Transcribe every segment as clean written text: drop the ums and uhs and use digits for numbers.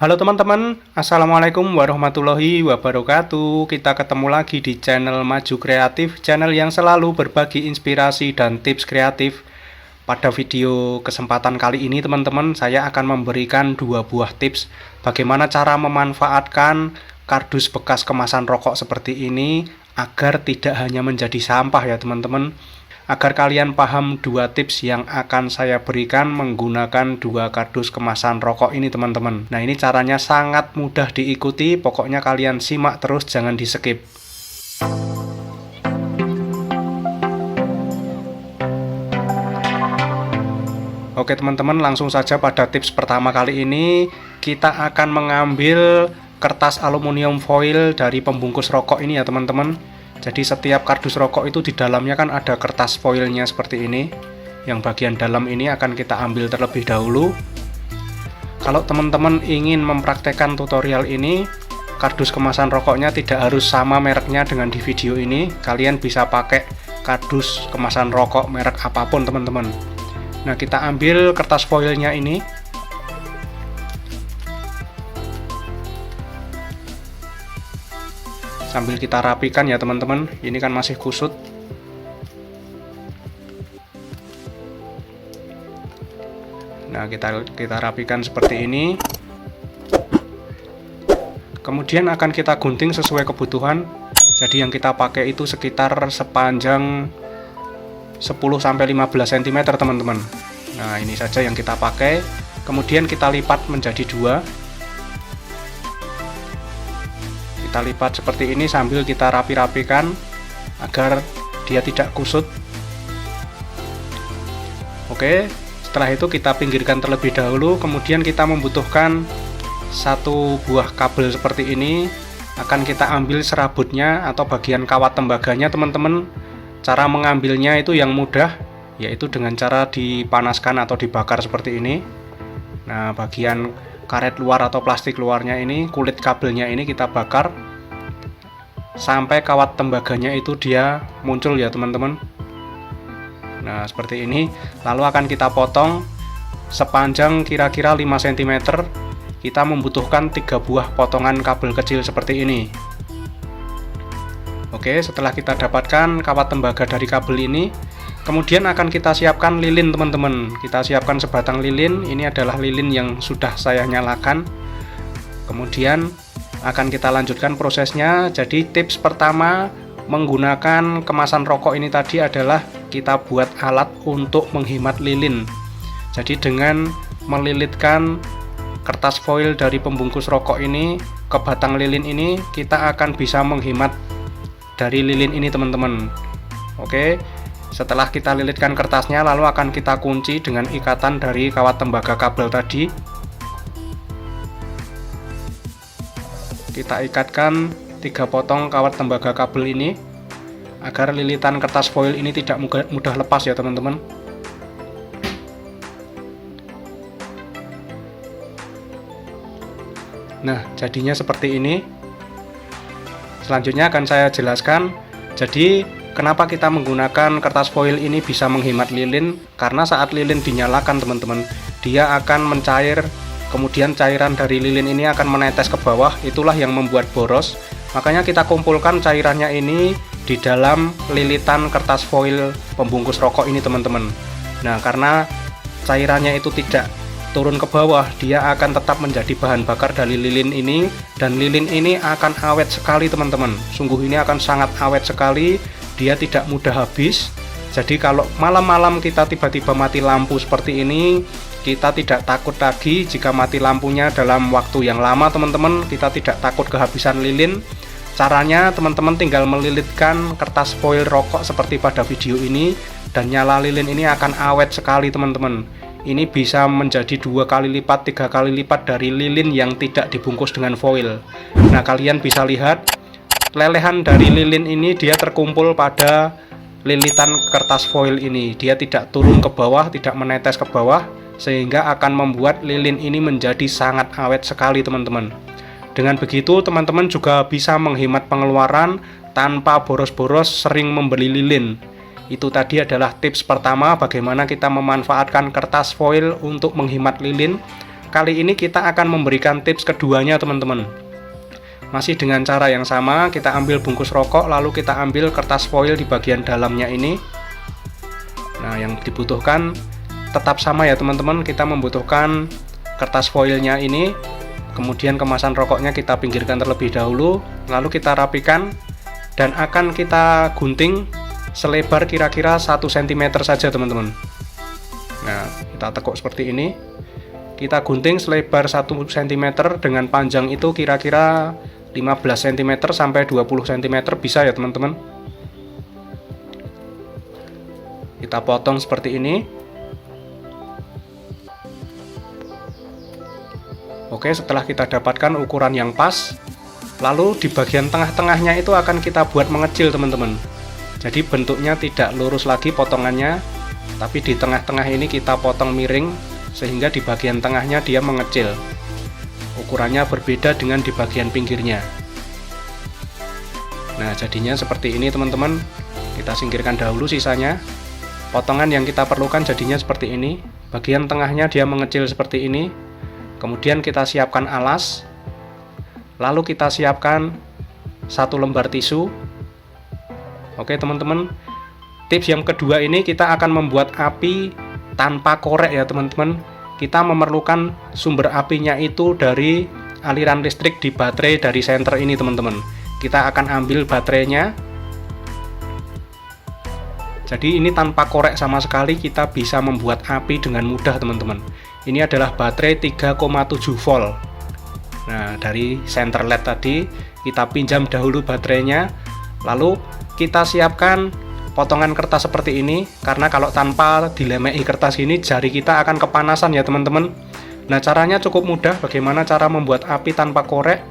Halo teman-teman, Assalamualaikum warahmatullahi wabarakatuh. Kita ketemu lagi di channel Maju Kreatif, channel yang selalu berbagi inspirasi dan tips kreatif. Pada video kesempatan kali ini teman-teman, saya akan memberikan dua buah tips bagaimana cara memanfaatkan kardus bekas kemasan rokok seperti ini agar tidak hanya menjadi sampah ya teman-teman. Agar kalian paham dua tips yang akan saya berikan menggunakan dua kardus kemasan rokok ini teman-teman. Nah, ini caranya sangat mudah diikuti, pokoknya kalian simak terus, jangan di skip. Oke teman-teman, langsung saja pada tips pertama kali ini kita akan mengambil kertas aluminium foil dari pembungkus rokok ini ya teman-teman. Jadi setiap kardus rokok itu di dalamnya kan ada kertas foilnya seperti ini. Yang bagian dalam ini akan kita ambil terlebih dahulu. Kalau teman-teman ingin mempraktekkan tutorial ini, kardus kemasan rokoknya tidak harus sama mereknya dengan di video ini. Kalian bisa pakai kardus kemasan rokok merek apapun teman-teman. Nah, kita ambil kertas foilnya ini. Sambil kita rapikan ya teman-teman, ini kan masih kusut. Nah, kita rapikan seperti ini. Kemudian akan kita gunting sesuai kebutuhan. Jadi yang kita pakai itu sekitar sepanjang 10-15 cm teman-teman. Nah, ini saja yang kita pakai. Kemudian kita lipat menjadi dua. Kita lipat seperti ini sambil kita rapi-rapikan agar dia tidak kusut. Oke, setelah itu kita pinggirkan terlebih dahulu. Kemudian kita membutuhkan satu buah kabel seperti ini. Akan kita ambil serabutnya atau bagian kawat tembaganya teman-teman. Cara mengambilnya itu yang mudah, yaitu dengan cara dipanaskan atau dibakar seperti ini. Nah, bagian karet luar atau plastik luarnya ini, kulit kabelnya ini kita bakar sampai kawat tembaganya itu dia muncul ya teman-teman. Nah, seperti ini. Lalu akan kita potong sepanjang kira-kira 5 cm. Kita membutuhkan 3 buah potongan kabel kecil seperti ini. Oke, setelah kita dapatkan kawat tembaga dari kabel ini, kemudian akan kita siapkan lilin teman-teman. Kita siapkan sebatang lilin. Ini adalah lilin yang sudah saya nyalakan. Kemudian akan kita lanjutkan prosesnya. Jadi tips pertama menggunakan kemasan rokok ini tadi adalah kita buat alat untuk menghemat lilin. Jadi dengan melilitkan kertas foil dari pembungkus rokok ini ke batang lilin ini, kita akan bisa menghemat dari lilin ini teman-teman. Oke, setelah kita lilitkan kertasnya, lalu akan kita kunci dengan ikatan dari kawat tembaga kabel tadi. Kita ikatkan 3 potong kawat tembaga kabel ini agar lilitan kertas foil ini tidak mudah lepas ya teman-teman. Nah, jadinya seperti ini. Selanjutnya akan saya jelaskan. Jadi kenapa kita menggunakan kertas foil ini bisa menghemat lilin? Karena saat lilin dinyalakan teman-teman, dia akan mencair. Kemudian cairan dari lilin ini akan menetes ke bawah, itulah yang membuat boros. Makanya kita kumpulkan cairannya ini di dalam lilitan kertas foil pembungkus rokok ini teman-teman. Nah, karena cairannya itu tidak turun ke bawah, dia akan tetap menjadi bahan bakar dari lilin ini. Dan lilin ini akan awet sekali teman-teman. Sungguh ini akan sangat awet sekali, dia tidak mudah habis. Jadi kalau malam-malam kita tiba-tiba mati lampu seperti ini, kita tidak takut lagi jika mati lampunya dalam waktu yang lama teman-teman. Kita tidak takut kehabisan lilin. Caranya teman-teman tinggal melilitkan kertas foil rokok seperti pada video ini, dan nyala lilin ini akan awet sekali teman-teman. Ini bisa menjadi 2 kali lipat, 3 kali lipat dari lilin yang tidak dibungkus dengan foil. Nah, kalian bisa lihat lelehan dari lilin ini dia terkumpul pada lilitan kertas foil ini. Dia tidak turun ke bawah, tidak menetes ke bawah, sehingga akan membuat lilin ini menjadi sangat awet sekali teman-teman. Dengan begitu teman-teman juga bisa menghemat pengeluaran tanpa boros-boros sering membeli lilin. Itu tadi adalah tips pertama bagaimana kita memanfaatkan kertas foil untuk menghemat lilin. kali ini kita akan memberikan tips keduanya teman-teman. Masih dengan cara yang sama, kita ambil bungkus rokok, lalu kita ambil kertas foil di bagian dalamnya ini. Nah, yang dibutuhkan tetap sama ya teman-teman, kita membutuhkan kertas foilnya ini, kemudian kemasan rokoknya kita pinggirkan terlebih dahulu, lalu kita rapikan dan akan kita gunting selebar kira-kira 1 cm saja teman-teman. Nah, kita tekuk seperti ini, kita gunting selebar 1 cm dengan panjang itu kira-kira 15 cm sampai 20 cm bisa ya teman-teman. Kita potong seperti ini. Oke, setelah kita dapatkan ukuran yang pas, lalu di bagian tengah-tengahnya itu akan kita buat mengecil teman-teman. Jadi bentuknya tidak lurus lagi potongannya, tapi di tengah-tengah ini kita potong miring sehingga di bagian tengahnya dia mengecil. Ukurannya berbeda dengan di bagian pinggirnya. Nah, jadinya seperti ini teman-teman. Kita singkirkan dahulu sisanya. Potongan yang kita perlukan jadinya seperti ini. Bagian tengahnya dia mengecil seperti ini. Kemudian kita siapkan alas. Lalu kita siapkan 1 lembar tisu. Oke teman-teman. Tips yang kedua ini kita akan membuat api tanpa korek ya teman-teman. Kita memerlukan sumber apinya itu dari aliran listrik di baterai dari senter ini teman-teman. Kita akan ambil baterainya. Jadi ini tanpa korek sama sekali kita bisa membuat api dengan mudah teman-teman. Ini adalah baterai 3,7 volt. Nah, dari senter LED tadi kita pinjam dahulu baterainya. Lalu kita siapkan potongan kertas seperti ini, karena kalau tanpa dilemei kertas ini jari kita akan kepanasan ya teman-teman. Nah, caranya cukup mudah. Bagaimana cara membuat api tanpa korek?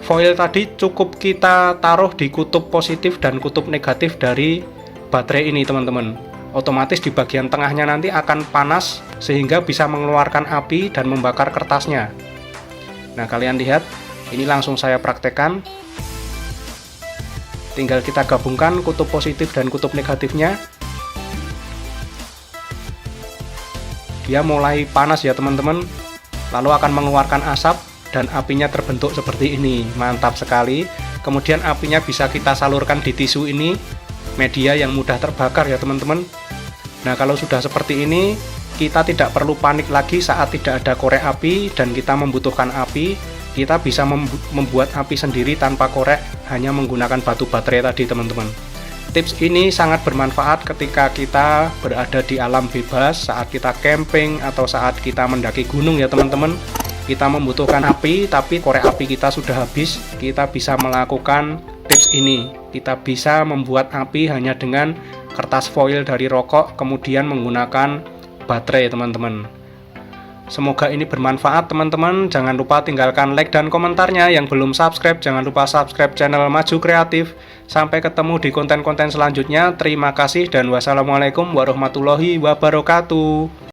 Foil tadi cukup kita taruh di kutub positif dan kutub negatif dari baterai ini teman-teman. Otomatis di bagian tengahnya nanti akan panas sehingga bisa mengeluarkan api dan membakar kertasnya. Nah, kalian lihat, ini langsung saya praktekkan. Tinggal kita gabungkan kutub positif dan kutub negatifnya. Dia mulai panas ya teman-teman, lalu akan mengeluarkan asap dan apinya terbentuk seperti ini. Mantap sekali. Kemudian apinya bisa kita salurkan di tisu ini, media yang mudah terbakar ya teman-teman. Nah, kalau sudah seperti ini, kita tidak perlu panik lagi saat tidak ada korek api dan kita membutuhkan api. Kita bisa membuat api sendiri tanpa korek, hanya menggunakan batu baterai tadi teman-teman. Tips ini sangat bermanfaat ketika kita berada di alam bebas, saat kita camping atau saat kita mendaki gunung ya teman-teman. Kita membutuhkan api tapi korek api kita sudah habis. Kita bisa melakukan tips ini. Kita bisa membuat api hanya dengan kertas foil dari rokok, kemudian menggunakan baterai teman-teman. Semoga ini bermanfaat teman-teman. Jangan lupa tinggalkan like dan komentarnya. Yang belum subscribe, jangan lupa subscribe channel Maju Kreatif. Sampai ketemu di konten-konten selanjutnya. Terima kasih dan wassalamualaikum warahmatullahi wabarakatuh.